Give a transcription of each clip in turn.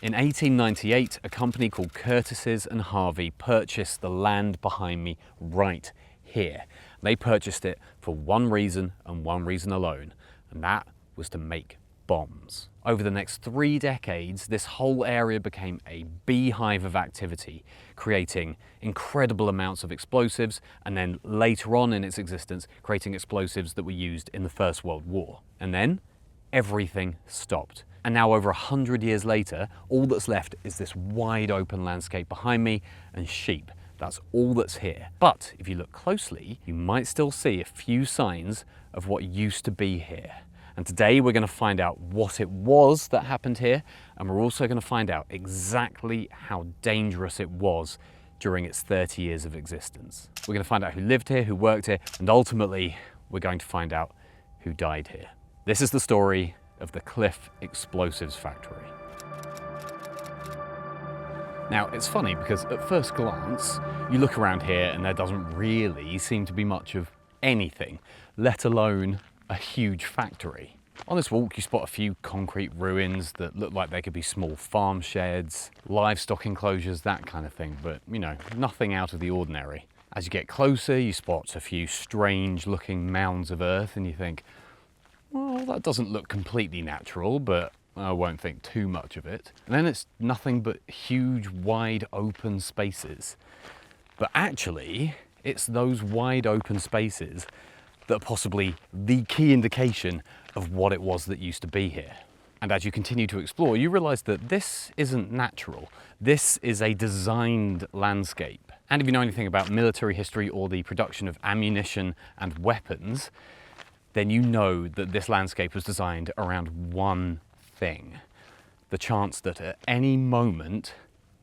In 1898, a company called Curtis's and Harvey purchased the land behind me right here. They purchased it for one reason and one reason alone, and that was to make bombs. Over the next 3 decades, this whole area became a beehive of activity, creating incredible amounts of explosives, and then later on in its existence, creating explosives that were used in the First World War. And then everything stopped. And now over 100 years later, all that's left is this wide open landscape behind me and sheep. That's all that's here. But if you look closely, you might still see a few signs of what used to be here. And today we're going to find out what it was that happened here, and we're also going to find out exactly how dangerous it was during its 30 years of existence. We're going to find out who lived here, who worked here, and ultimately we're going to find out who died here. This is the story of the Cliffe Explosives Factory. Now, it's funny because at first glance, you look around here and there doesn't really seem to be much of anything, let alone a huge factory. On this walk, you spot a few concrete ruins that look like they could be small farm sheds, livestock enclosures, that kind of thing, but you know, nothing out of the ordinary. As you get closer, you spot a few strange looking mounds of earth and you think, well, that doesn't look completely natural, but I won't think too much of it. And then it's nothing but huge, wide open spaces. But actually, it's those wide open spaces that are possibly the key indication of what it was that used to be here. And as you continue to explore, you realize that this isn't natural. This is a designed landscape. And if you know anything about military history or the production of ammunition and weapons, then you know that this landscape was designed around one thing: the chance that at any moment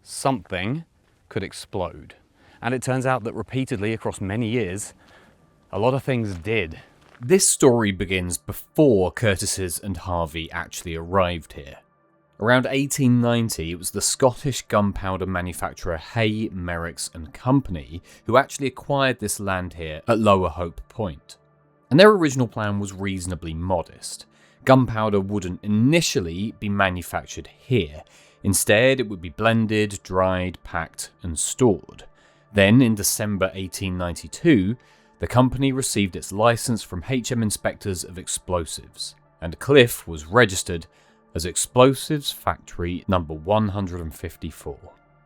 something could explode. And it turns out that repeatedly across many years, a lot of things did. This story begins before Curtis's and Harvey actually arrived here. Around 1890, it was the Scottish gunpowder manufacturer Hay, Merricks and Company who actually acquired this land here at Lower Hope Point. And their original plan was reasonably modest. Gunpowder wouldn't initially be manufactured here. Instead, it would be blended, dried, packed and stored. Then, in December 1892, the company received its license from HM Inspectors of Explosives, and Cliffe was registered as Explosives Factory number 154.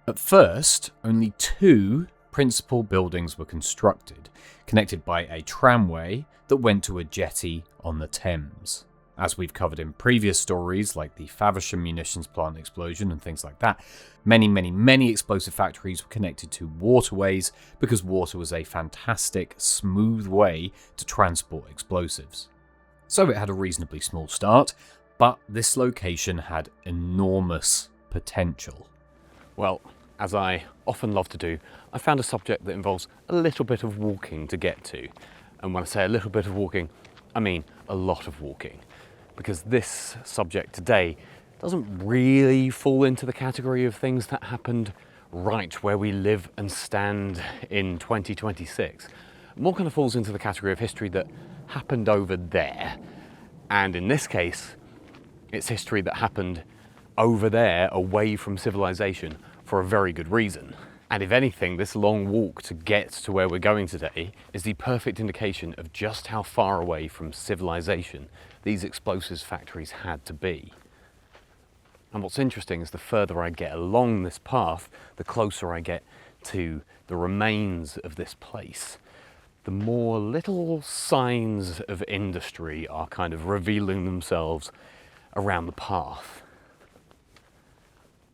At first, only 2 principal buildings were constructed, connected by a tramway that went to a jetty on the Thames. As we've covered in previous stories like the Faversham munitions plant explosion and things like that, many explosive factories were connected to waterways because water was a fantastic, smooth way to transport explosives. So it had a reasonably small start, but this location had enormous potential. Well, as I often love to do, I found a subject that involves a little bit of walking to get to. And when I say a little bit of walking, I mean a lot of walking. Because this subject today doesn't really fall into the category of things that happened right where we live and stand in 2026. More kind of falls into the category of history that happened over there. And in this case, it's history that happened over there, away from civilization, for a very good reason. And if anything, this long walk to get to where we're going today is the perfect indication of just how far away from civilization these explosives factories had to be. And what's interesting is the further I get along this path, the closer I get to the remains of this place, the more little signs of industry are kind of revealing themselves around the path.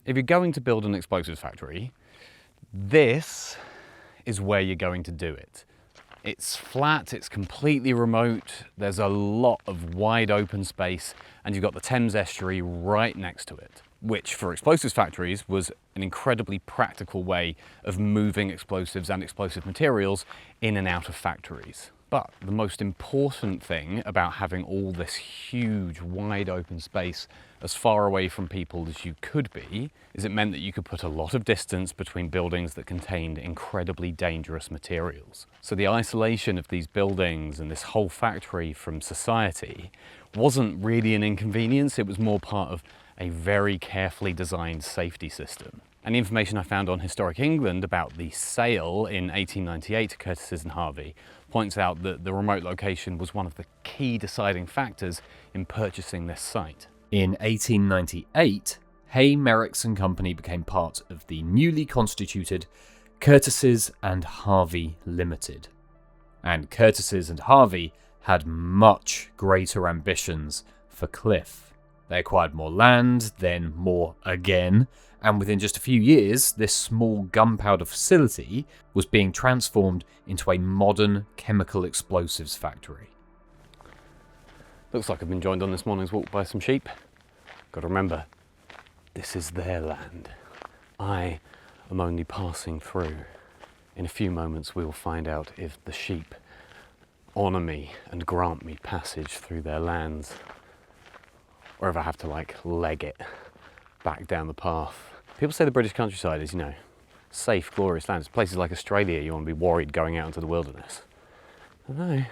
If you're going to build an explosives factory, this is where you're going to do it. It's flat, it's completely remote, there's a lot of wide open space, and you've got the Thames estuary right next to it, which for explosives factories was an incredibly practical way of moving explosives and explosive materials in and out of factories. But the most important thing about having all this huge, wide open space as far away from people as you could be is it meant that you could put a lot of distance between buildings that contained incredibly dangerous materials. So the isolation of these buildings and this whole factory from society wasn't really an inconvenience, it was more part of a very carefully designed safety system. And the information I found on Historic England about the sale in 1898 to Curtises and Harvey points out that the remote location was one of the key deciding factors in purchasing this site. In 1898, Hay, Merricks and Company became part of the newly constituted Curtises and Harvey Limited. And Curtises and Harvey had much greater ambitions for Cliffe. They acquired more land, then more again, and within just a few years, this small gunpowder facility was being transformed into a modern chemical explosives factory. Looks like I've been joined on this morning's walk by some sheep. Got to remember, this is their land. I am only passing through. In a few moments we will find out if the sheep honour me and grant me passage through their lands, or if I have to leg it back down the path. People say the British countryside is, safe, glorious lands. Places like Australia, you want to be worried going out into the wilderness. I don't know.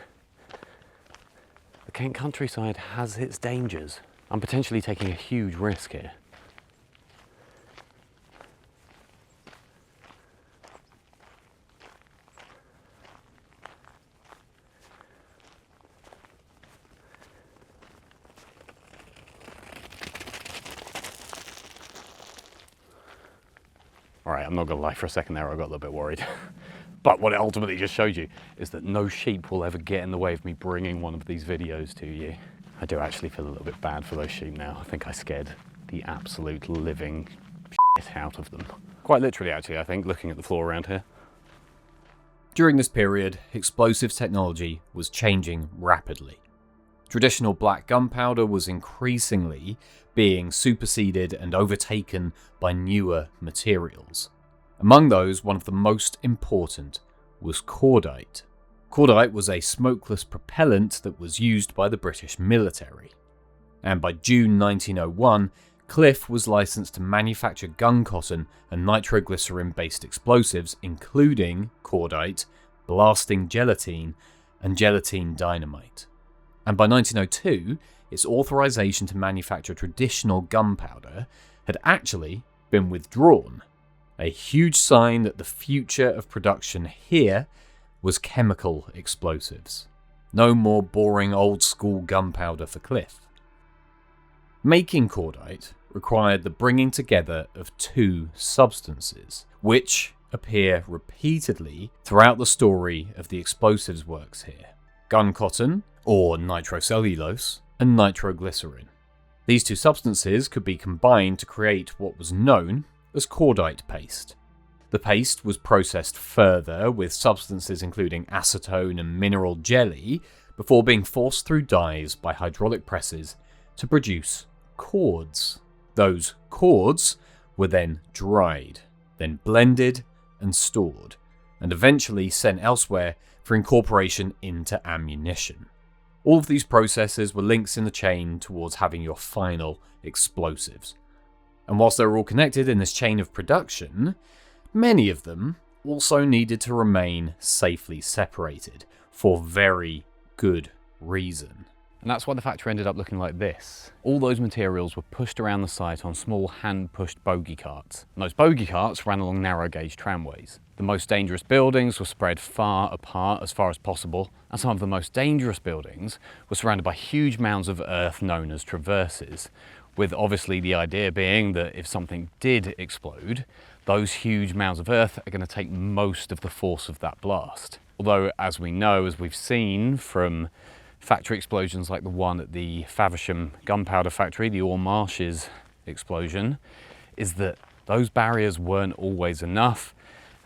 The Kent countryside has its dangers. I'm potentially taking a huge risk here. Alright, I'm not going to lie, for a second there I got a little bit worried. But what it ultimately just showed you is that no sheep will ever get in the way of me bringing one of these videos to you. I do actually feel a little bit bad for those sheep now. I think I scared the absolute living shit out of them. Quite literally, actually, I think, looking at the floor around here. During this period, explosives technology was changing rapidly. Traditional black gunpowder was increasingly being superseded and overtaken by newer materials. Among those, one of the most important was cordite. Cordite was a smokeless propellant that was used by the British military. And by June 1901, Cliffe was licensed to manufacture guncotton and nitroglycerine-based explosives, including cordite, blasting gelatine, and gelatine dynamite. And by 1902, its authorization to manufacture traditional gunpowder had actually been withdrawn, a huge sign that the future of production here was chemical explosives. No more boring old-school gunpowder for Cliffe. Making cordite required the bringing together of two substances, which appear repeatedly throughout the story of the explosives works here: guncotton, or nitrocellulose, and nitroglycerine. These two substances could be combined to create what was known as cordite paste. The paste was processed further with substances including acetone and mineral jelly before being forced through dies by hydraulic presses to produce cords. Those cords were then dried, then blended and stored, and eventually sent elsewhere for incorporation into ammunition. All of these processes were links in the chain towards having your final explosives. And whilst they were all connected in this chain of production, many of them also needed to remain safely separated for very good reason. And that's why the factory ended up looking like this. All those materials were pushed around the site on small hand-pushed bogie carts. And those bogie carts ran along narrow-gauge tramways. The most dangerous buildings were spread far apart as far as possible, and some of the most dangerous buildings were surrounded by huge mounds of earth known as traverses, with obviously the idea being that if something did explode, those huge mounds of earth are going to take most of the force of that blast. Although, as we know, as we've seen from factory explosions like the one at the Faversham gunpowder factory, the Marshes explosion, is that those barriers weren't always enough.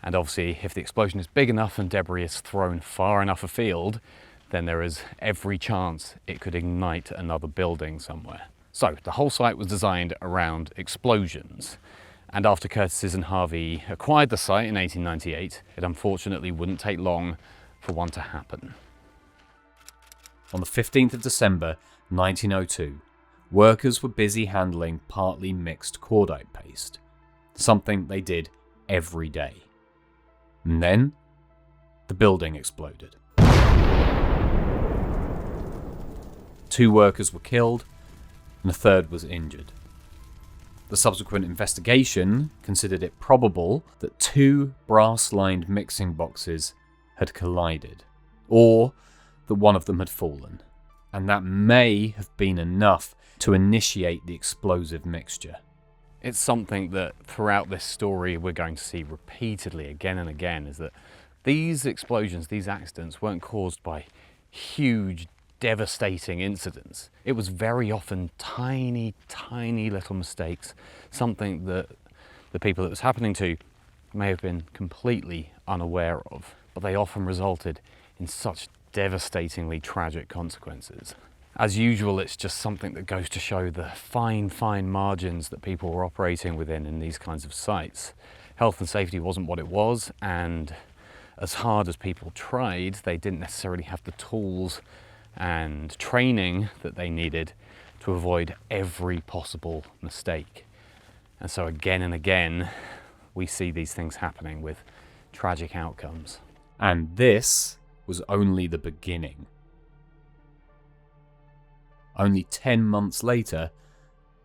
And obviously, if the explosion is big enough and debris is thrown far enough afield, then there is every chance it could ignite another building somewhere. So the whole site was designed around explosions. And after Curtises and Harvey acquired the site in 1898, it unfortunately wouldn't take long for one to happen. On the 15th of December 1902, workers were busy handling partly mixed cordite paste, something they did every day. And then, the building exploded. 2 workers were killed, and a third was injured. The subsequent investigation considered it probable that 2 brass-lined mixing boxes had collided, or that one of them had fallen, and that may have been enough to initiate the explosive mixture. It's something that throughout this story we're going to see repeatedly again and again, is that these explosions, these accidents, weren't caused by huge, devastating incidents. It was very often tiny, tiny little mistakes, something that the people it was happening to may have been completely unaware of, but they often resulted in such devastatingly tragic consequences. As usual, it's just something that goes to show the fine, fine margins that people were operating within in these kinds of sites. Health and safety wasn't what it was, and as hard as people tried, they didn't necessarily have the tools and training that they needed to avoid every possible mistake. And so again and again, we see these things happening with tragic outcomes. And this was only the beginning. Only 10 months later,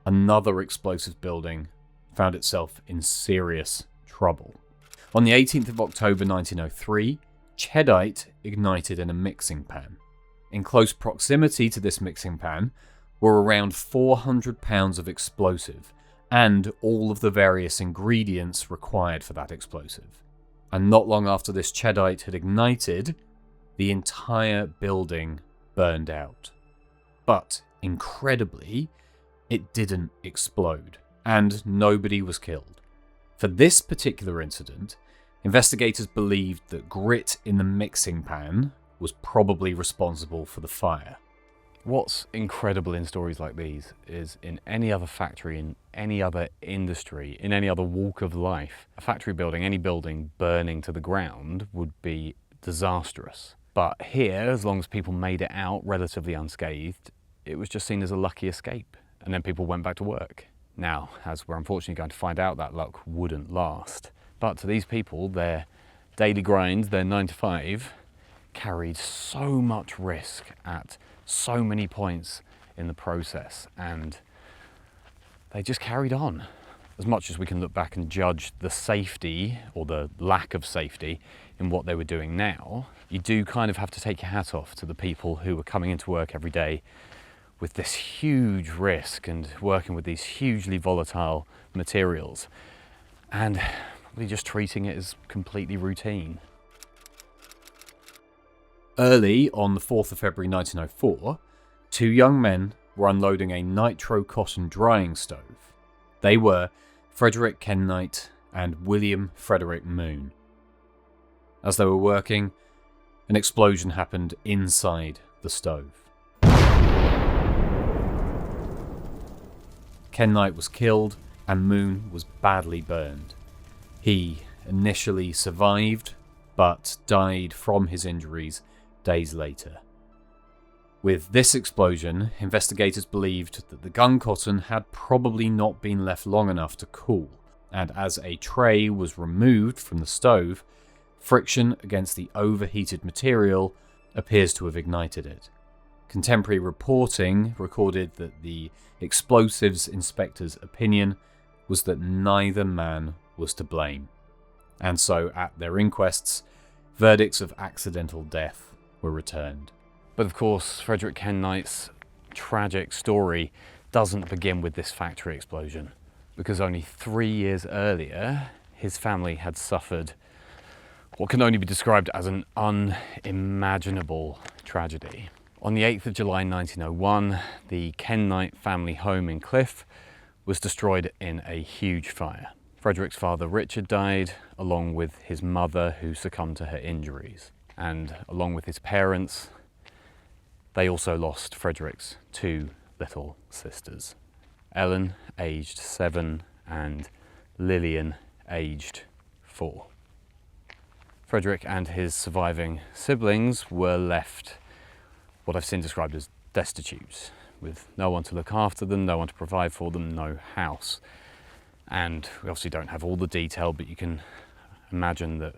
another explosive building found itself in serious trouble. On the 18th of October 1903, Cordite ignited in a mixing pan. In close proximity to this mixing pan were around 400 pounds of explosive and all of the various ingredients required for that explosive. And not long after this Cordite had ignited, the entire building burned out. But, incredibly, it didn't explode, and nobody was killed. For this particular incident, investigators believed that grit in the mixing pan was probably responsible for the fire. What's incredible in stories like these is in any other factory, in any other industry, in any other walk of life, a factory building, any building burning to the ground would be disastrous. But here, as long as people made it out relatively unscathed, it was just seen as a lucky escape, and then people went back to work. Now, as we're unfortunately going to find out, that luck wouldn't last. But to these people, their daily grind, their 9 to 5, carried so much risk at so many points in the process, and they just carried on. As much as we can look back and judge the safety or the lack of safety in what they were doing now, you do kind of have to take your hat off to the people who were coming into work every day with this huge risk and working with these hugely volatile materials and probably just treating it as completely routine. Early on the 4th of February 1904, 2 young men were unloading a nitrocotton drying stove. They were Frederick Knight and William Frederick Moon. As they were working, an explosion happened inside the stove. Knight was killed and Moon was badly burned. He initially survived, but died from his injuries days later. With this explosion, investigators believed that the guncotton had probably not been left long enough to cool, and as a tray was removed from the stove, friction against the overheated material appears to have ignited it. Contemporary reporting recorded that the explosives inspector's opinion was that neither man was to blame, and so at their inquests, verdicts of accidental death were returned. But of course, Frederick Knight's tragic story doesn't begin with this factory explosion, because only 3 years earlier, his family had suffered what can only be described as an unimaginable tragedy. On the 8th of July 1901, the Knight family home in Cliffe was destroyed in a huge fire. Frederick's father Richard died, along with his mother who succumbed to her injuries. And along with his parents, they also lost Frederick's 2 little sisters. Ellen, aged 7, and Lillian, aged 4. Frederick and his surviving siblings were left what I've seen described as destitute, with no one to look after them, no one to provide for them, no house. And we obviously don't have all the detail, but you can imagine that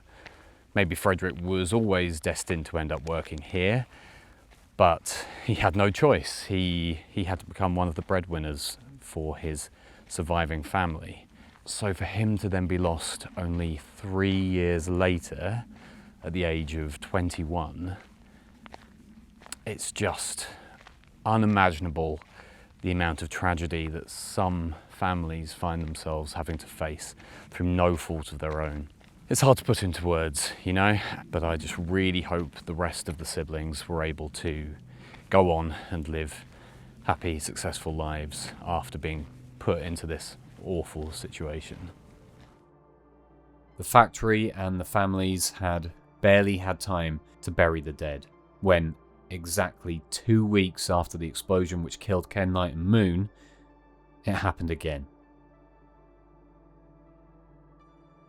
maybe Frederick was always destined to end up working here, but he had no choice. He had to become one of the breadwinners for his surviving family. So for him to then be lost only 3 years later, at the age of 21, it's just unimaginable the amount of tragedy that some families find themselves having to face through no fault of their own. It's hard to put into words, you know, but I just really hope the rest of the siblings were able to go on and live happy, successful lives after being put into this awful situation. The factory and the families had barely had time to bury the dead when, exactly 2 weeks after the explosion which killed Ken, Knight and Moon, it happened again.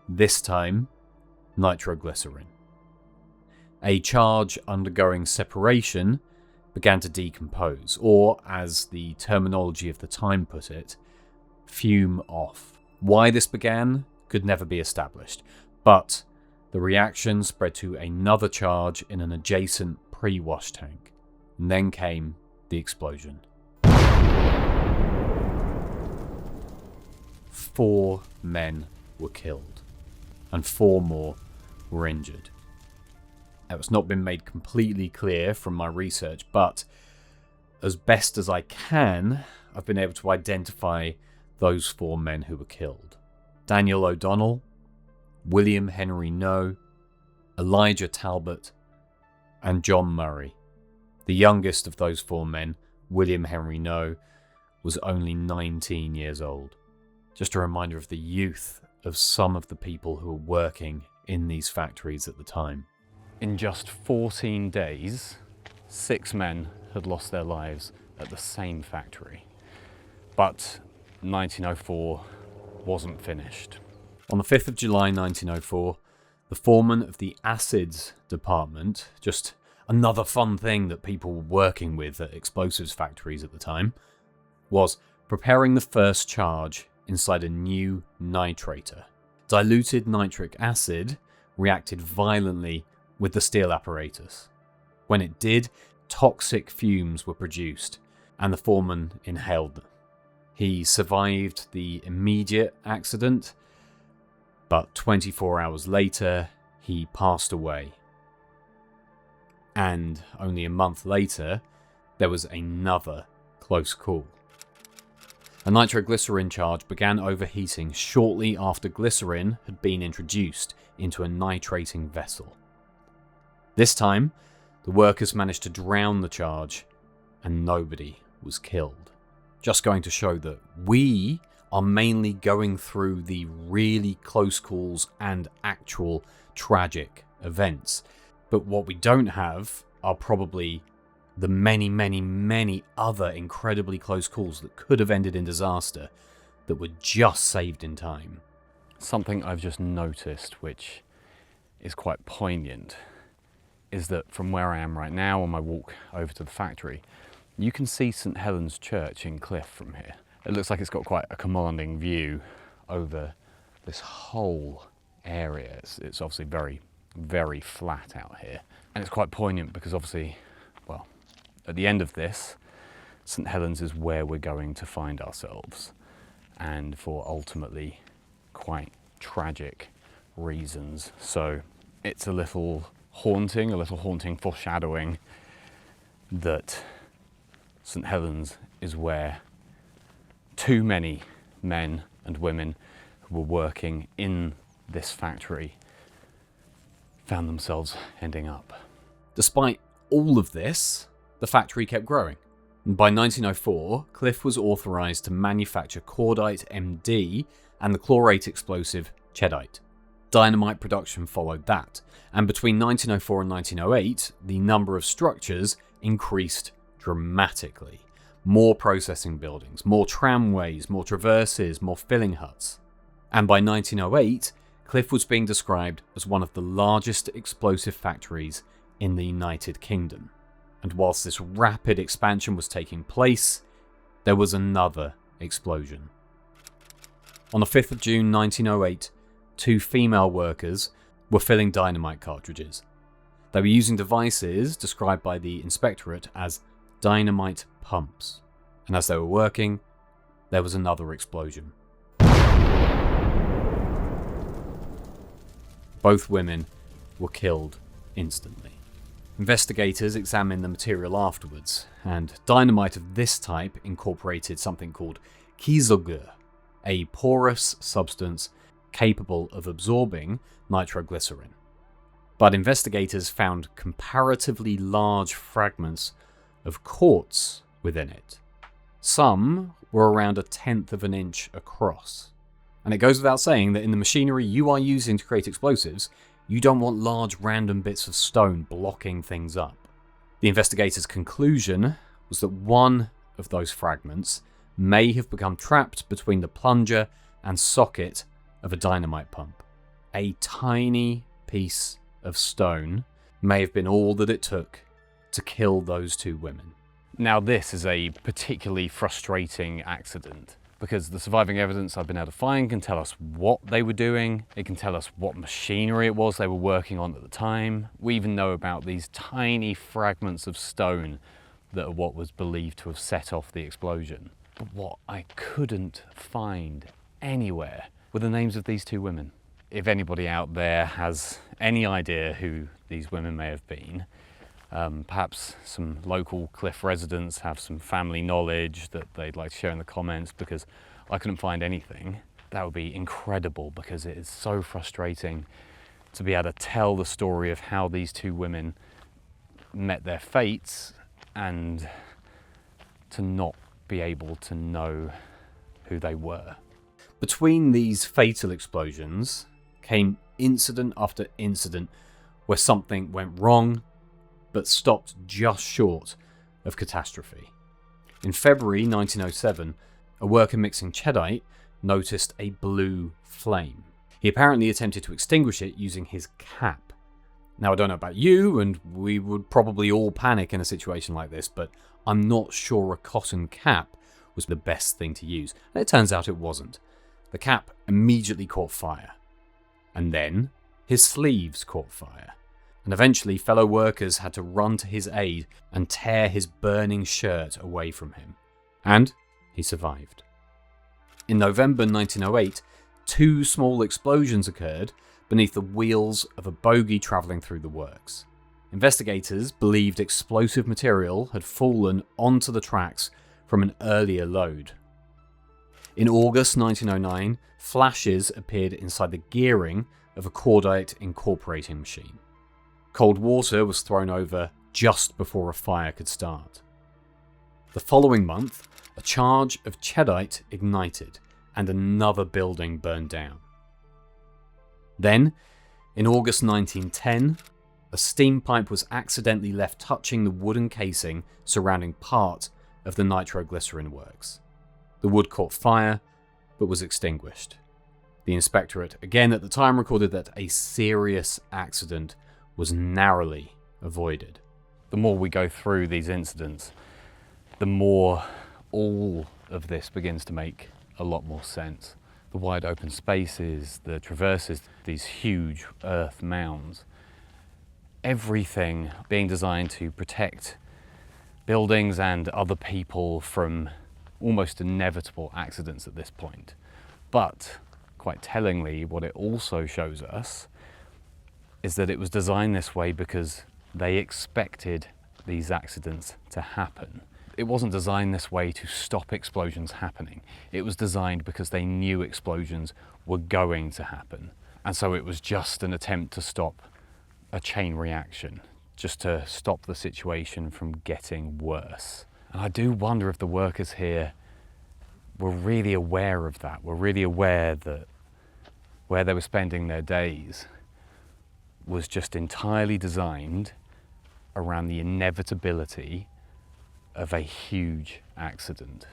This time, nitroglycerine. A charge undergoing separation began to decompose, or, as the terminology of the time put it, fume off. Why this began could never be established, but the reaction spread to another charge in an adjacent pre-wash tank, and then came the explosion. 4 men were killed, and 4 more were injured. Now, it's not been made completely clear from my research, but as best as I can, I've been able to identify those 4 men who were killed. Daniel O'Donnell, William Henry Noe, Elijah Talbot, and John Murray. The youngest of those 4 men, William Henry Noe, was only 19 years old. Just a reminder of the youth of some of the people who were working in these factories at the time. In just 14 days, 6 men had lost their lives at the same factory. But 1904 wasn't finished. On the 5th of July 1904, the foreman of the acids department, just another fun thing that people were working with at explosives factories at the time, was preparing the first charge inside a new nitrator. Diluted nitric acid reacted violently with the steel apparatus. When it did, toxic fumes were produced, and the foreman inhaled them. He survived the immediate accident, but 24 hours later, he passed away. And only a month later, there was another close call. A nitroglycerin charge began overheating shortly after glycerin had been introduced into a nitrating vessel. This time, the workers managed to drown the charge, and nobody was killed. Just going to show that we are mainly going through the really close calls and actual tragic events. But what we don't have are probably the many other incredibly close calls that could have ended in disaster that were just saved in time. Something I've just noticed, which is quite poignant, is that from where I am right now on my walk over to the factory, you can see St Helen's Church in Cliffe from here. It looks like it's got quite a commanding view over this whole area. It's obviously very flat out here. And it's quite poignant because obviously, well, at the end of this, St Helen's is where we're going to find ourselves, and for ultimately quite tragic reasons. So it's a little haunting foreshadowing that St Helen's is where too many men and women who were working in this factory found themselves ending up. Despite all of this, the factory kept growing. And by 1904, Cliffe was authorised to manufacture Cordite MD and the chlorate explosive Cordite. Dynamite production followed that, and between 1904 and 1908, the number of structures increased dramatically. More processing buildings, more tramways, more traverses, more filling huts. And by 1908, Cliffe was being described as one of the largest explosive factories in the United Kingdom. And whilst this rapid expansion was taking place, there was another explosion. On the 5th of June 1908, 2 female workers were filling dynamite cartridges. They were using devices described by the inspectorate as dynamite pumps. And as they were working, there was another explosion. Both women were killed instantly. Investigators examined the material afterwards, and dynamite of this type incorporated something called kieselguhr, a porous substance capable of absorbing nitroglycerine. But investigators found comparatively large fragments of quartz within it. Some were around 1/10 of an inch across. And it goes without saying that in the machinery you are using to create explosives, you don't want large random bits of stone blocking things up. The investigators' conclusion was that one of those fragments may have become trapped between the plunger and socket of a dynamite pump. A tiny piece of stone may have been all that it took to kill those two women. Now this is a particularly frustrating accident because the surviving evidence I've been able to find can tell us what they were doing, it can tell us what machinery it was they were working on at the time. We even know about these tiny fragments of stone that are what was believed to have set off the explosion. But what I couldn't find anywhere were the names of these two women. If anybody out there has any idea who these women may have been, perhaps some local Cliffe residents have some family knowledge that they'd like to share in the comments, because I couldn't find anything. That would be incredible, because it is so frustrating to be able to tell the story of how these two women met their fates and to not be able to know who they were. Between these fatal explosions came incident after incident where something went wrong but stopped just short of catastrophe. In February 1907, a worker mixing Cordite noticed a blue flame. He apparently attempted to extinguish it using his cap. Now, I don't know about you, and we would probably all panic in a situation like this, but I'm not sure a cotton cap was the best thing to use. And it turns out it wasn't. The cap immediately caught fire. And then his sleeves caught fire. And eventually fellow workers had to run to his aid and tear his burning shirt away from him. And he survived. In November 1908, 2 small explosions occurred beneath the wheels of a bogie travelling through the works. Investigators believed explosive material had fallen onto the tracks from an earlier load. In August 1909, flashes appeared inside the gearing of a Cordite incorporating machine. Cold water was thrown over just before a fire could start. The following month, a charge of Cordite ignited and another building burned down. Then, in August 1910, a steam pipe was accidentally left touching the wooden casing surrounding part of the nitroglycerine works. The wood caught fire, but was extinguished. The inspectorate again at the time recorded that a serious accident was narrowly avoided. The more we go through these incidents, the more all of this begins to make a lot more sense. The wide open spaces, the traverses, these huge earth mounds, everything being designed to protect buildings and other people from almost inevitable accidents at this point. But quite tellingly, what it also shows us is that it was designed this way because they expected these accidents to happen. It wasn't designed this way to stop explosions happening. It was designed because they knew explosions were going to happen. And so it was just an attempt to stop a chain reaction, just to stop the situation from getting worse. And I do wonder if the workers here were really aware of that, were really aware that where they were spending their days was just entirely designed around the inevitability of a huge accident.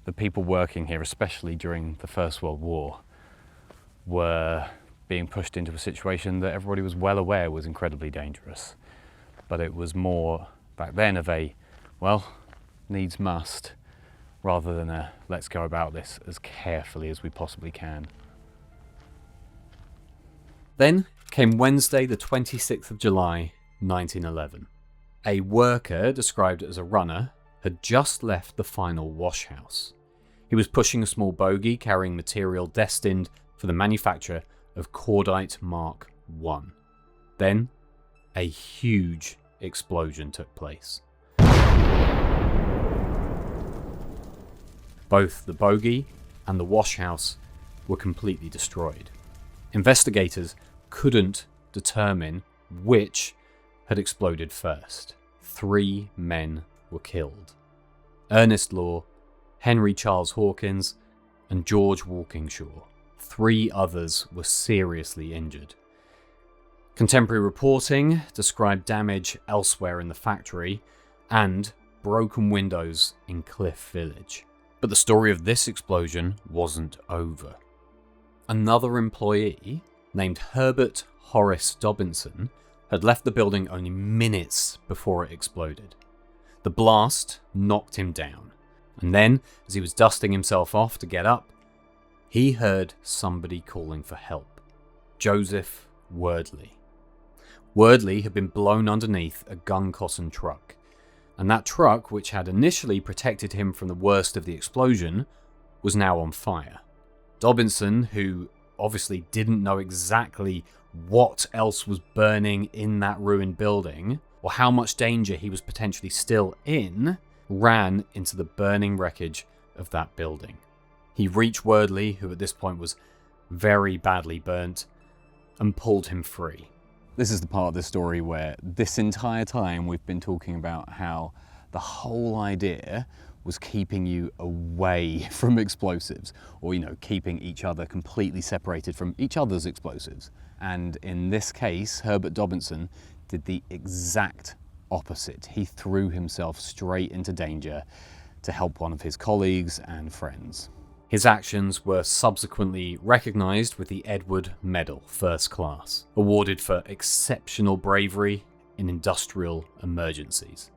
The people working here, especially during the First World War, were being pushed into a situation that everybody was well aware was incredibly dangerous. But it was more back then of a, well, needs must, rather than a let's go about this as carefully as we possibly can. Then came Wednesday, the 26th of July, 1911. A worker, described as a runner, had just left the final wash house. He was pushing a small bogie carrying material destined for the manufacture of Cordite Mark I. Then, a huge explosion took place. Both the bogie and the washhouse were completely destroyed. Investigators couldn't determine which had exploded first. 3 men were killed: Ernest Law, Henry Charles Hawkins, and George Walkingshaw. 3 others were seriously injured. Contemporary reporting described damage elsewhere in the factory and broken windows in Cliffe village. But the story of this explosion wasn't over. Another employee, named Herbert Horace Dobinson, had left the building only minutes before it exploded. The blast knocked him down, and then, as he was dusting himself off to get up, he heard somebody calling for help. Joseph Wordley. Wordley had been blown underneath a guncotton truck, and that truck, which had initially protected him from the worst of the explosion, was now on fire. Dobinson, who obviously didn't know exactly what else was burning in that ruined building, or how much danger he was potentially still in, ran into the burning wreckage of that building. He reached Wordley, who at this point was very badly burnt, and pulled him free. This is the part of the story where this entire time we've been talking about how the whole idea was keeping you away from explosives, or, keeping each other completely separated from each other's explosives. And in this case, Herbert Dobinson did the exact opposite. He threw himself straight into danger to help one of his colleagues and friends. His actions were subsequently recognised with the Edward Medal, First Class, awarded for exceptional bravery in industrial emergencies.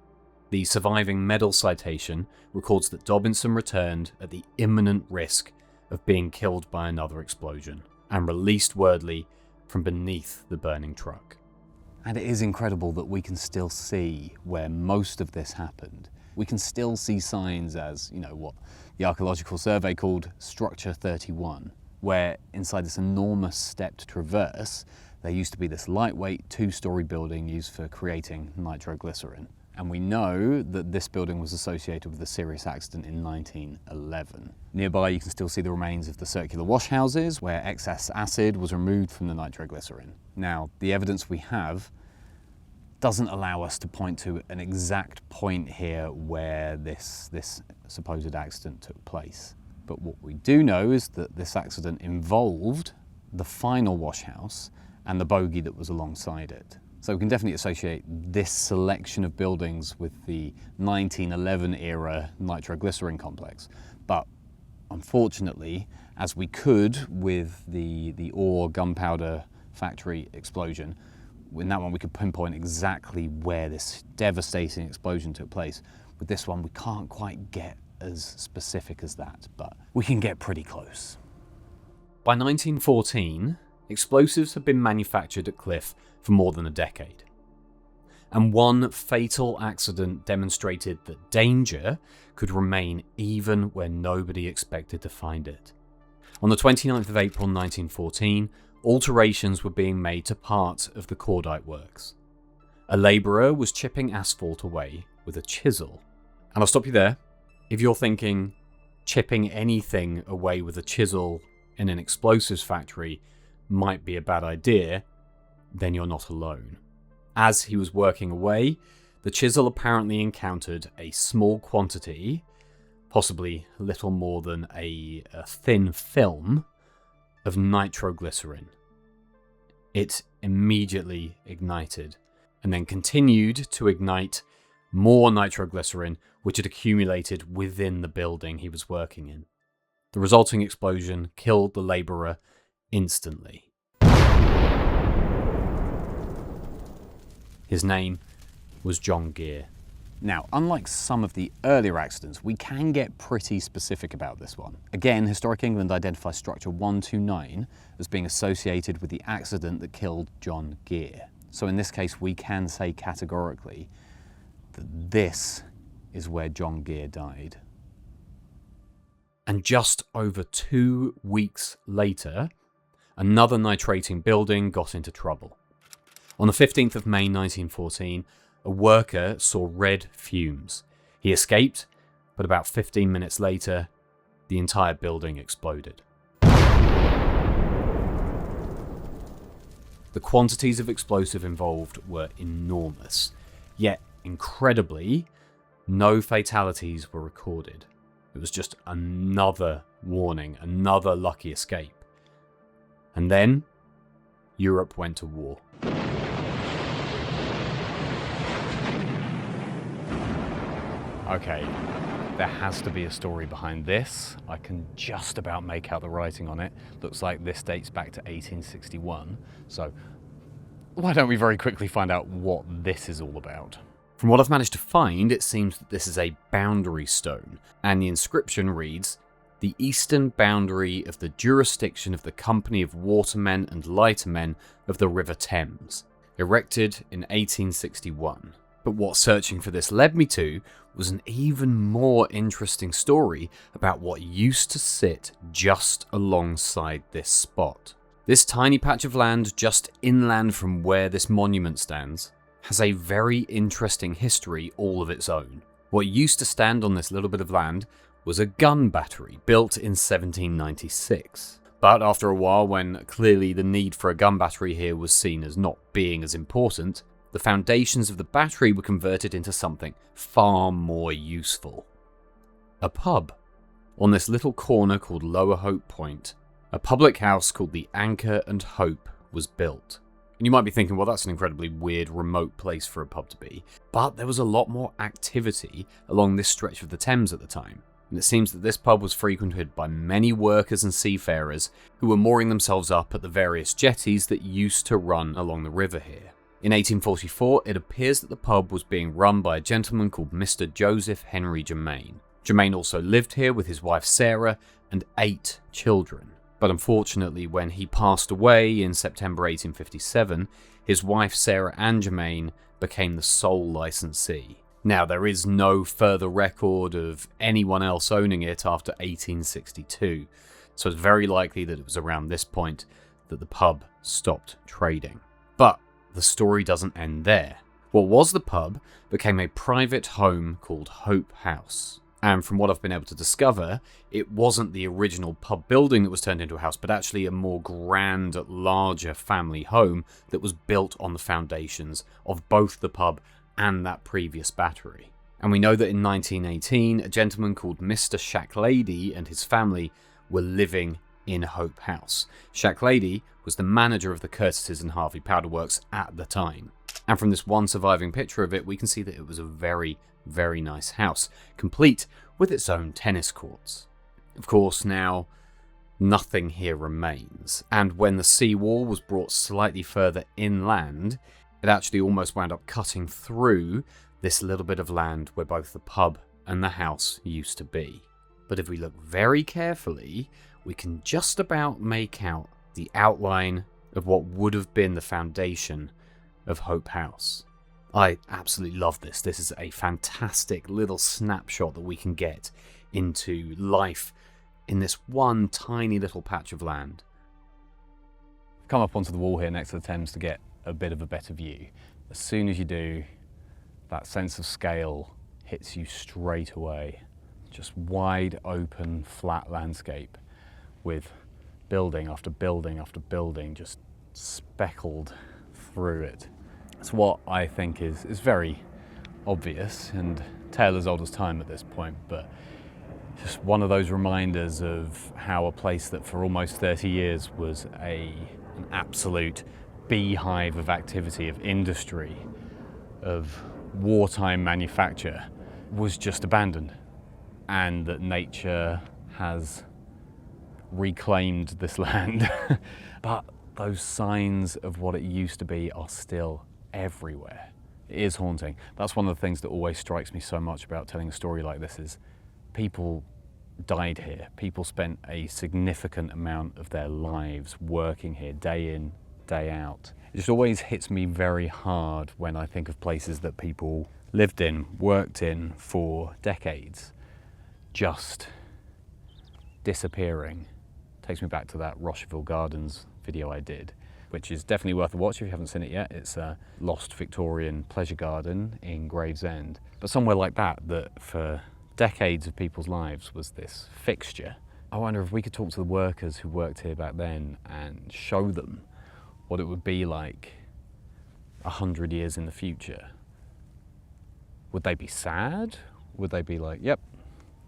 The surviving medal citation records that Dobinson returned at the imminent risk of being killed by another explosion and released Wordley from beneath the burning truck. And it is incredible that we can still see where most of this happened. We can still see signs as, what the Archaeological Survey called Structure 31, where inside this enormous stepped traverse, there used to be this lightweight 2-story building used for creating nitroglycerine. And we know that this building was associated with a serious accident in 1911. Nearby, you can still see the remains of the circular wash houses where excess acid was removed from the nitroglycerine. Now, the evidence we have doesn't allow us to point to an exact point here where this supposed accident took place. But what we do know is that this accident involved the final wash house and the bogie that was alongside it. So we can definitely associate this selection of buildings with the 1911 era nitroglycerine complex. But unfortunately, as we could with the ore gunpowder factory explosion, in that one we could pinpoint exactly where this devastating explosion took place. With this one, we can't quite get as specific as that, but we can get pretty close. By 1914, explosives had been manufactured at Cliffe for more than a decade. And one fatal accident demonstrated that danger could remain even when nobody expected to find it. On the 29th of April 1914, alterations were being made to part of the Cordite works. A labourer was chipping asphalt away with a chisel. And I'll stop you there. If you're thinking chipping anything away with a chisel in an explosives factory might be a bad idea, then you're not alone. As he was working away, the chisel apparently encountered a small quantity, possibly little more than a thin film, of nitroglycerine. It immediately ignited, and then continued to ignite more nitroglycerine, which had accumulated within the building he was working in. The resulting explosion killed the labourer instantly. His name was John Gear. Now, unlike some of the earlier accidents, we can get pretty specific about this one. Again, Historic England identifies structure 129 as being associated with the accident that killed John Gear. So in this case, we can say categorically that this is where John Gear died. And just over 2 weeks later, another nitrating building got into trouble. On the 15th of May 1914, a worker saw red fumes. He escaped, but about 15 minutes later, the entire building exploded. The quantities of explosive involved were enormous, yet incredibly, no fatalities were recorded. It was just another warning, another lucky escape. And then, Europe went to war. Okay, there has to be a story behind this. I can just about make out the writing on it. Looks like this dates back to 1861. So why don't we very quickly find out what this is all about? From what I've managed to find, it seems that this is a boundary stone, and the inscription reads, "The eastern boundary of the jurisdiction of the Company of Watermen and Lightermen of the River Thames, erected in 1861. But what searching for this led me to was an even more interesting story about what used to sit just alongside this spot. This tiny patch of land just inland from where this monument stands has a very interesting history all of its own. What used to stand on this little bit of land was a gun battery built in 1796. But after a while, when clearly the need for a gun battery here was seen as not being as important, the foundations of the battery were converted into something far more useful. A pub. On this little corner called Lower Hope Point, a public house called the Anchor and Hope was built. And you might be thinking, well, that's an incredibly weird, remote place for a pub to be. But there was a lot more activity along this stretch of the Thames at the time. And it seems that this pub was frequented by many workers and seafarers who were mooring themselves up at the various jetties that used to run along the river here. In 1844, it appears that the pub was being run by a gentleman called Mr. Joseph Henry Germain. Germain also lived here with his wife Sarah and 8 children. But unfortunately, when he passed away in September 1857, his wife Sarah and Germain became the sole licensee. Now, there is no further record of anyone else owning it after 1862, so it's very likely that it was around this point that the pub stopped trading. But the story doesn't end there. What was the pub became a private home called Hope House. And from what I've been able to discover, it wasn't the original pub building that was turned into a house, but actually a more grand, larger family home that was built on the foundations of both the pub and that previous battery. And we know that in 1918, a gentleman called Mr. Shacklady and his family were living in Hope House. Shacklady was the manager of the Curtis's and Harvey powder works at the time. And from this one surviving picture of it, we can see that it was a very, very nice house, complete with its own tennis courts. Of course, now nothing here remains, and when the seawall was brought slightly further inland, it actually almost wound up cutting through this little bit of land where both the pub and the house used to be. But if we look very carefully, we can just about make out the outline of what would have been the foundation of Hope House. I absolutely love this. This is a fantastic little snapshot that we can get into life in this one tiny little patch of land. Come up onto the wall here next to the Thames to get a bit of a better view. As soon as you do, that sense of scale hits you straight away. Just wide open, flat landscape with building after building after building just speckled through it. It's what I think is very obvious and tale as old as time at this point, but just one of those reminders of how a place that for almost 30 years was an absolute beehive of activity, of industry, of wartime manufacture, was just abandoned, and that nature has reclaimed this land. But those signs of what it used to be are still everywhere. It is haunting. That's one of the things that always strikes me so much about telling a story like this is people died here. People spent a significant amount of their lives working here, day in, day out. It just always hits me very hard when I think of places that people lived in, worked in for decades, just disappearing. Takes me back to that Rocheville Gardens video I did, which is definitely worth a watch if you haven't seen it yet. It's a lost Victorian pleasure garden in Gravesend. But somewhere like that, that for decades of people's lives was this fixture. I wonder if we could talk to the workers who worked here back then and show them what it would be like 100 years in the future. Would they be sad? Would they be like, yep,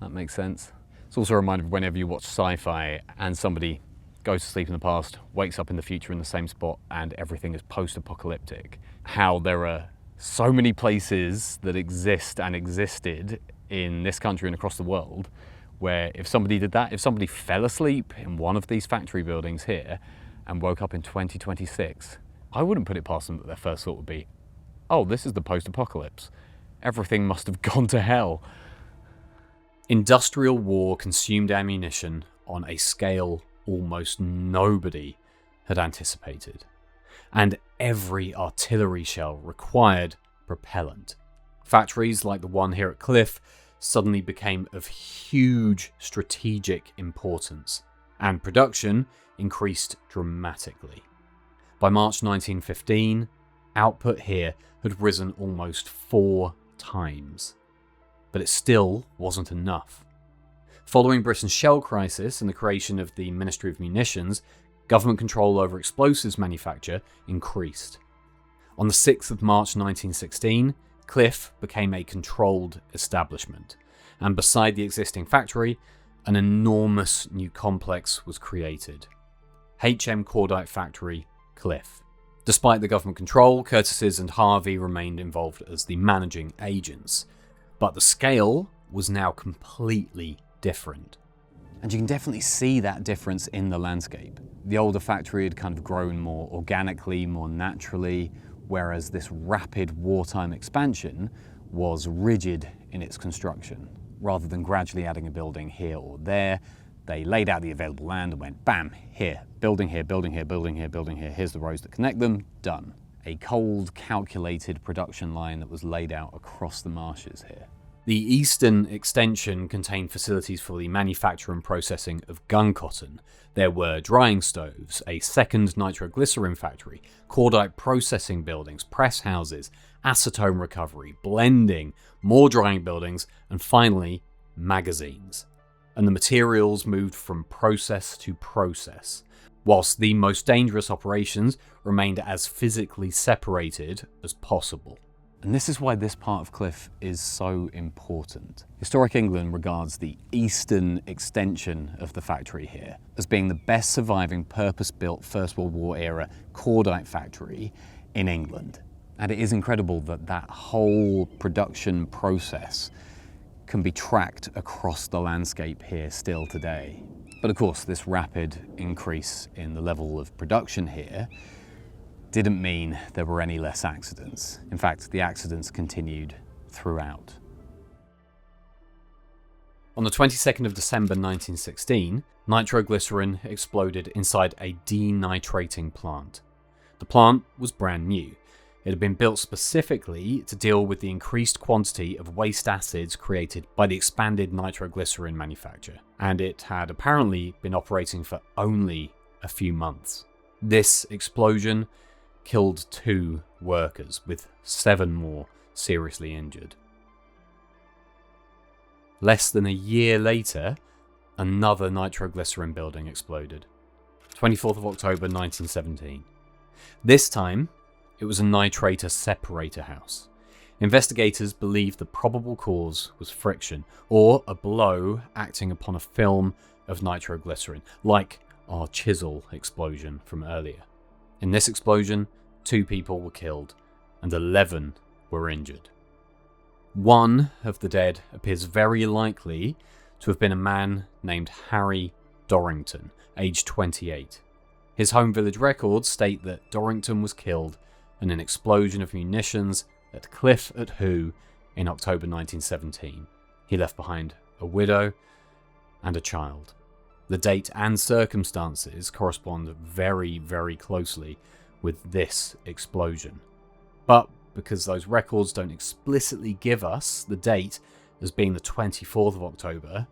that makes sense? It's also a reminder of whenever you watch sci-fi and somebody goes to sleep in the past, wakes up in the future in the same spot, and everything is post-apocalyptic. How there are so many places that exist and existed in this country and across the world where if somebody did that, if somebody fell asleep in one of these factory buildings here and woke up in 2026, I wouldn't put it past them that their first thought would be, oh, this is the post-apocalypse. Everything must have gone to hell. Industrial war consumed ammunition on a scale almost nobody had anticipated, and every artillery shell required propellant. Factories like the one here at Cliffe suddenly became of huge strategic importance, and production increased dramatically. By March 1915, output here had risen almost 4 times, but it still wasn't enough. Following Britain's shell crisis and the creation of the Ministry of Munitions, government control over explosives manufacture increased. On the 6th of March 1916, Cliffe became a controlled establishment, and beside the existing factory, an enormous new complex was created. HM Cordite Factory, Cliffe. Despite the government control, Curtis's and Harvey remained involved as the managing agents, but the scale was now completely different. And you can definitely see that difference in the landscape. The older factory had kind of grown more organically, more naturally, whereas this rapid wartime expansion was rigid in its construction. Rather than gradually adding a building here or there, they laid out the available land and went, bam, here, building here, building here, building here, building here, here's the roads that connect them, done. A cold, calculated production line that was laid out across the marshes here. The eastern extension contained facilities for the manufacture and processing of guncotton. There were drying stoves, a second nitroglycerine factory, cordite processing buildings, press houses, acetone recovery, blending, more drying buildings, and finally, magazines. And the materials moved from process to process, whilst the most dangerous operations remained as physically separated as possible. And this is why this part of Cliffe is so important. Historic England regards the eastern extension of the factory here as being the best surviving purpose-built First World War era cordite factory in England. And it is incredible that that whole production process can be tracked across the landscape here still today. But of course, this rapid increase in the level of production here didn't mean there were any less accidents. In fact, the accidents continued throughout. On the 22nd of December 1916, nitroglycerin exploded inside a denitrating plant. The plant was brand new. It had been built specifically to deal with the increased quantity of waste acids created by the expanded nitroglycerin manufacture, and it had apparently been operating for only a few months. This explosion killed 2 workers, with 7 more seriously injured. Less than a year later, another nitroglycerin building exploded. 24th of October 1917. This time, it was a nitrator separator house. Investigators believe the probable cause was friction, or a blow acting upon a film of nitroglycerin, like our chisel explosion from earlier. In this explosion, 2 people were killed and 11 were injured. One of the dead appears very likely to have been a man named Harry Dorrington, aged 28. His home village records state that Dorrington was killed in an explosion of munitions at Cliffe at Hoo in October 1917. He left behind a widow and a child. The date and circumstances correspond very, very closely with this explosion. But because those records don't explicitly give us the date as being the 24th of October,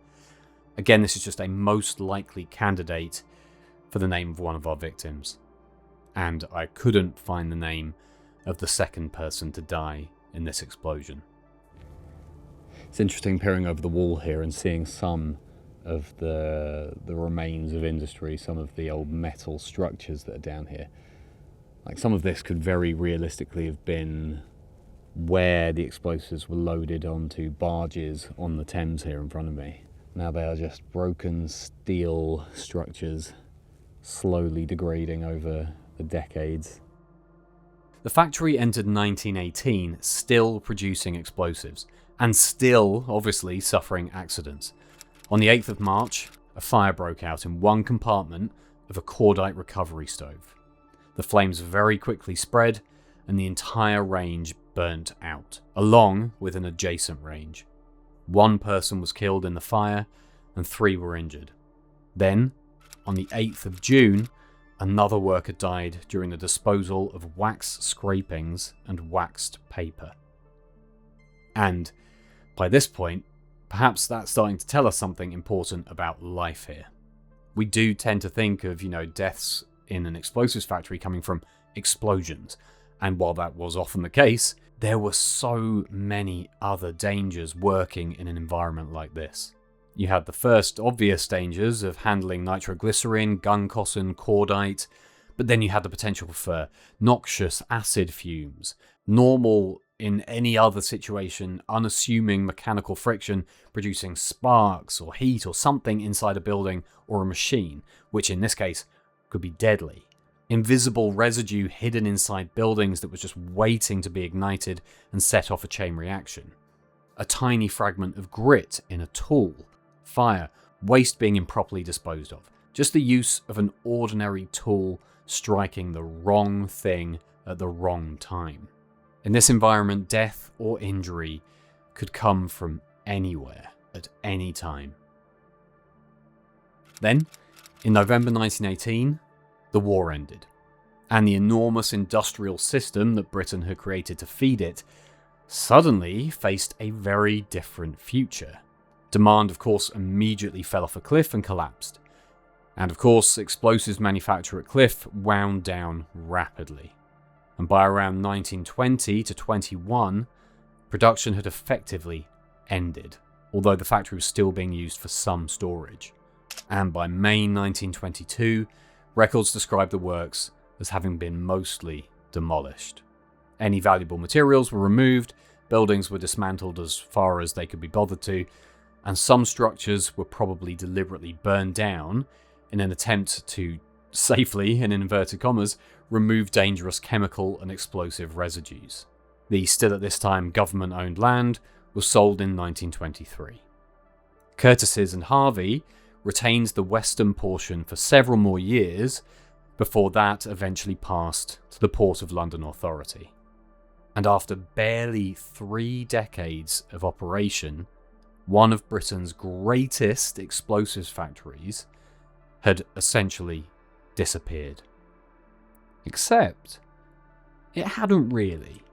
Again, this is just a most likely candidate for the name of one of our victims. And I couldn't find the name of the second person to die in this explosion. It's interesting peering over the wall here and seeing some of the remains of industry, some of the old metal structures that are down here. Like, some of this could very realistically have been where the explosives were loaded onto barges on the Thames here in front of me. Now they are just broken steel structures, slowly degrading over the decades. The factory entered 1918 still producing explosives, and still obviously suffering accidents. On the 8th of March, a fire broke out in one compartment of a Cordite recovery stove. The flames very quickly spread, and the entire range burnt out, along with an adjacent range. 1 person was killed in the fire, and 3 were injured. Then, on the 8th of June, another worker died during the disposal of wax scrapings and waxed paper. And by this point, perhaps that's starting to tell us something important about life here. We do tend to think of, deaths in an explosives factory coming from explosions. And while that was often the case, there were so many other dangers working in an environment like this. You had the first obvious dangers of handling nitroglycerine, guncotton, cordite, but then you had the potential for noxious acid fumes, normal in any other situation, unassuming mechanical friction producing sparks or heat or something inside a building or a machine, which in this case could be deadly. Invisible residue hidden inside buildings that was just waiting to be ignited and set off a chain reaction. A tiny fragment of grit in a tool. Fire, waste being improperly disposed of. Just the use of an ordinary tool striking the wrong thing at the wrong time. In this environment, death or injury could come from anywhere, at any time. Then, in November 1918, the war ended, and the enormous industrial system that Britain had created to feed it suddenly faced a very different future. Demand, of course, immediately fell off a cliff and collapsed. And of course, explosives manufacture at Cliffe wound down rapidly. And by around 1920 to 21, production had effectively ended, although the factory was still being used for some storage. And by May 1922, records describe the works as having been mostly demolished. Any valuable materials were removed, buildings were dismantled as far as they could be bothered to, and some structures were probably deliberately burned down in an attempt to safely, in inverted commas, remove dangerous chemical and explosive residues. The still at this time government-owned land was sold in 1923. Curtis's and Harvey retained the western portion for several more years before that eventually passed to the Port of London Authority. And after barely 3 decades of operation, one of Britain's greatest explosives factories had essentially disappeared. Except, it hadn't really.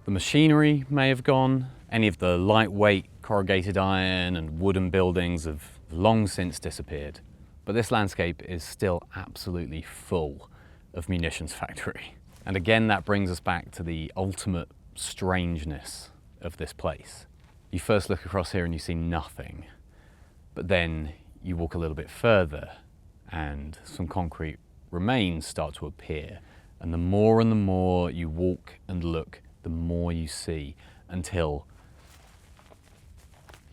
The machinery may have gone. Any of the lightweight corrugated iron and wooden buildings have long since disappeared. But this landscape is still absolutely full of munitions factory. And again, that brings us back to the ultimate strangeness of this place. You first look across here and you see nothing, but then you walk a little bit further and some concrete remains start to appear. And the more you walk and look, the more you see, until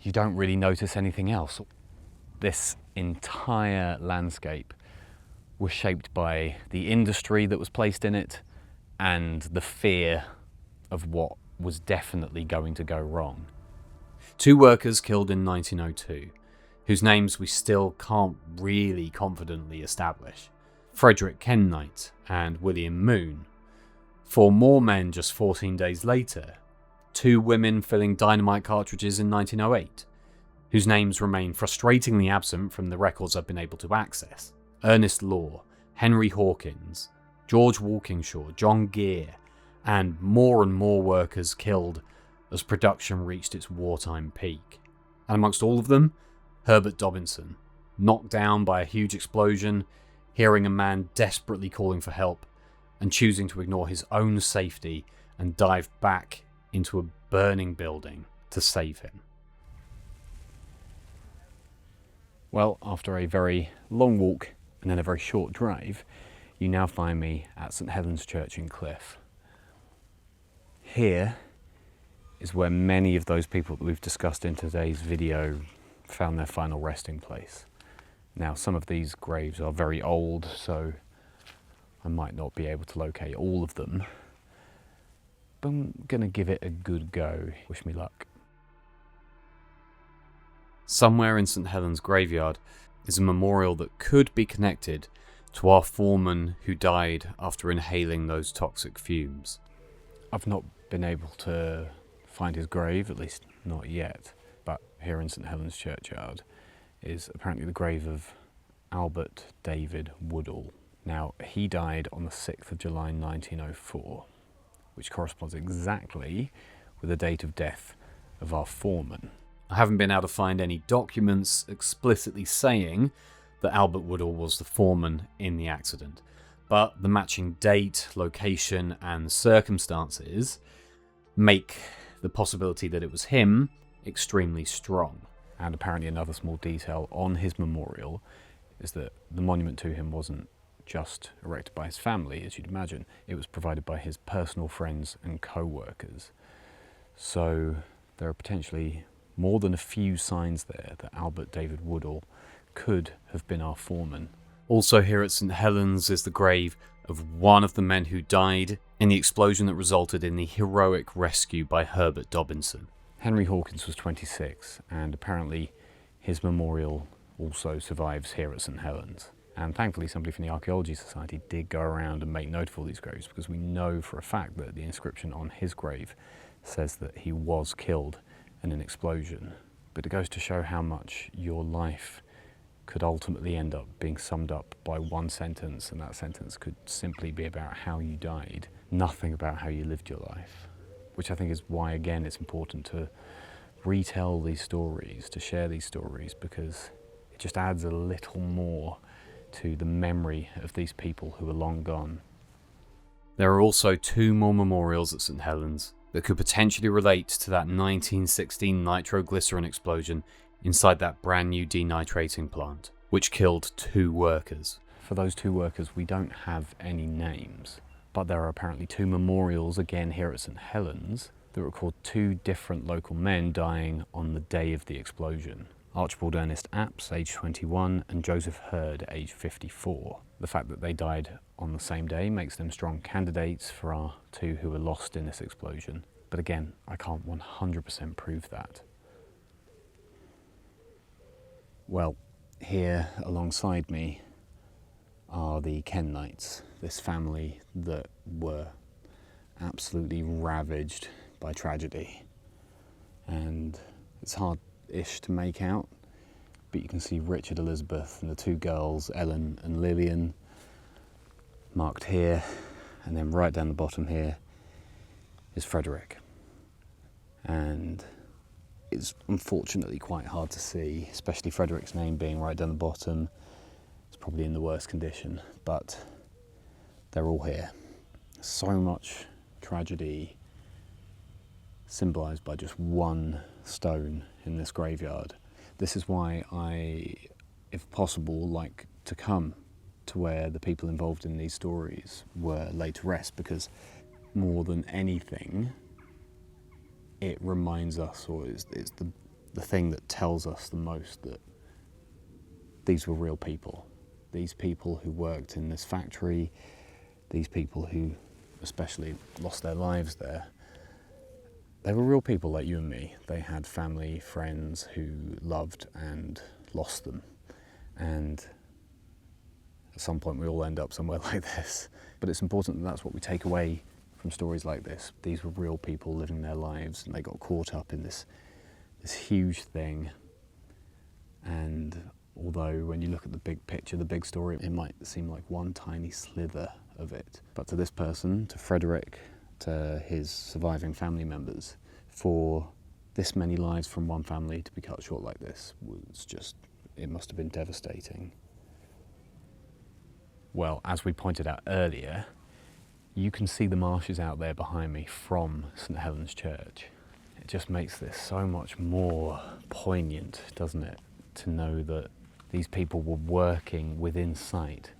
you don't really notice anything else. This entire landscape was shaped by the industry that was placed in it and the fear of what was definitely going to go wrong. 2 workers killed in 1902, whose names we still can't really confidently establish. Frederick Kennight and William Moon. 4 more men just 14 days later. 2 women filling dynamite cartridges in 1908, whose names remain frustratingly absent from the records I've been able to access. Ernest Law, Henry Hawkins, George Walkingshaw, John Gear, and more workers killed as production reached its wartime peak. And amongst all of them, Herbert Dobinson, knocked down by a huge explosion, hearing a man desperately calling for help, and choosing to ignore his own safety and dive back into a burning building to save him. Well, after a very long walk and then a very short drive, you now find me at St Helen's Church in Cliffe. Here is where many of those people that we've discussed in today's video found their final resting place. Now, some of these graves are very old, so I might not be able to locate all of them, but I'm gonna give it a good go. Wish me luck. Somewhere in St Helen's graveyard is a memorial that could be connected to our foreman who died after inhaling those toxic fumes. I've not been able to find his grave, at least not yet, but here in St Helen's churchyard is apparently the grave of Albert David Woodall. Now, he died on the 6th of July 1904, which corresponds exactly with the date of death of our foreman. I haven't been able to find any documents explicitly saying that Albert Woodall was the foreman in the accident, but the matching date, location, and circumstances make the possibility that it was him extremely strong. And apparently another small detail on his memorial is that the monument to him wasn't just erected by his family, as you'd imagine. It was provided by his personal friends and co-workers. So there are potentially more than a few signs there that Albert David Woodall could have been our foreman. Also here at St Helen's is the grave of one of the men who died in the explosion that resulted in the heroic rescue by Herbert Dobinson. Henry Hawkins was 26, and apparently his memorial also survives here at St Helen's. And thankfully somebody from the Archaeology Society did go around and make note of all these graves, because we know for a fact that the inscription on his grave says that he was killed in an explosion. But it goes to show how much your life could ultimately end up being summed up by one sentence, and that sentence could simply be about how you died, nothing about how you lived your life. Which I think is why, again, it's important to retell these stories, to share these stories, because it just adds a little more to the memory of these people who are long gone. There are also 2 more memorials at St Helen's that could potentially relate to that 1916 nitroglycerine explosion inside that brand new denitrating plant, which killed 2 workers. For those 2 workers, we don't have any names, but there are apparently 2 memorials, again here at St Helen's, that record 2 different local men dying on the day of the explosion. Archibald Ernest Apps, age 21, and Joseph Hurd, age 54. The fact that they died on the same day makes them strong candidates for our 2 who were lost in this explosion. But again, I can't 100% prove that. Well, here alongside me are the Kenites, this family that were absolutely ravaged by tragedy. And it's hard-ish to make out, but you can see Richard, Elizabeth, and the 2 girls, Ellen and Lillian, marked here, and then right down the bottom here is Frederick. And it's unfortunately quite hard to see, especially Frederick's name being right down the bottom. It's probably in the worst condition, but they're all here. So much tragedy symbolised by just one stone in this graveyard. This is why I, if possible, like to come to where the people involved in these stories were laid to rest, because more than anything, it reminds us, or is the thing that tells us the most, that these were real people. These people who worked in this factory, these people who especially lost their lives there, they were real people like you and me. They had family, friends who loved and lost them. And at some point we all end up somewhere like this. But it's important that that's what we take away from stories like this. These were real people living their lives, and they got caught up in this huge thing. And although when you look at the big picture, the big story, it might seem like one tiny slither of it. But to this person, to Frederick, to his surviving family members, for this many lives from one family to be cut short like this was just, it must have been devastating. Well, as we pointed out earlier, you can see the marshes out there behind me from St Helen's Church. It just makes this so much more poignant, doesn't it, to know that these people were working within sight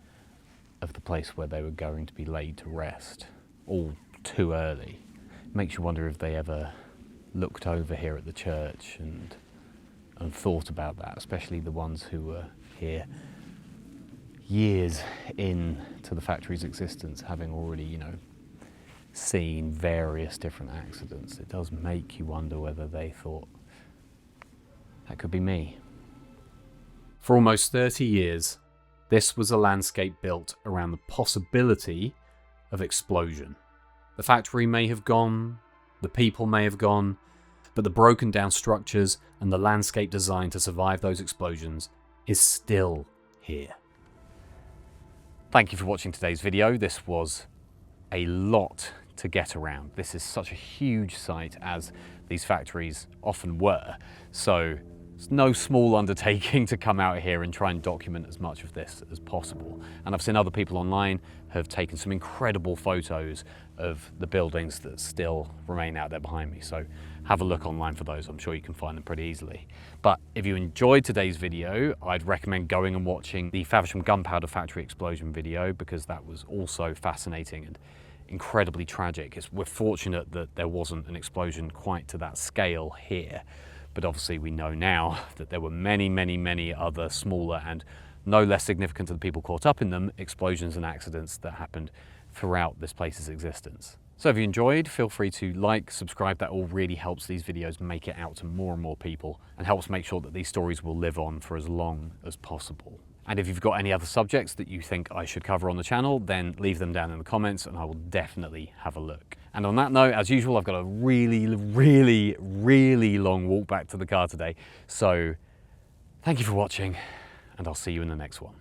of the place where they were going to be laid to rest, all too early. It makes you wonder if they ever looked over here at the church and thought about that, especially the ones who were here years into the factory's existence, having already, you know, seen various different accidents. It does make you wonder whether they thought, that could be me. For almost 30 years, this was a landscape built around the possibility of explosion. The factory may have gone, the people may have gone, but the broken down structures and the landscape designed to survive those explosions is still here. Thank you for watching today's video. This was a lot to get around. This is such a huge site, as these factories often were, so it's no small undertaking to come out here and try and document as much of this as possible. And I've seen other people online have taken some incredible photos of the buildings that still remain out there behind me, so have a look online for those. I'm sure you can find them pretty easily. But if you enjoyed today's video, I'd recommend going and watching the Faversham Gunpowder Factory explosion video, because that was also fascinating and incredibly tragic. We're fortunate that there wasn't an explosion quite to that scale here, but obviously we know now that there were many, many, many other smaller and no less significant to the people caught up in them explosions and accidents that happened throughout this place's existence. So if you enjoyed, feel free to like, subscribe. That all really helps these videos make it out to more and more people and helps make sure that these stories will live on for as long as possible. And if you've got any other subjects that you think I should cover on the channel, then leave them down in the comments and I will definitely have a look. And on that note, as usual, I've got a really, really, really long walk back to the car today. So thank you for watching, and I'll see you in the next one.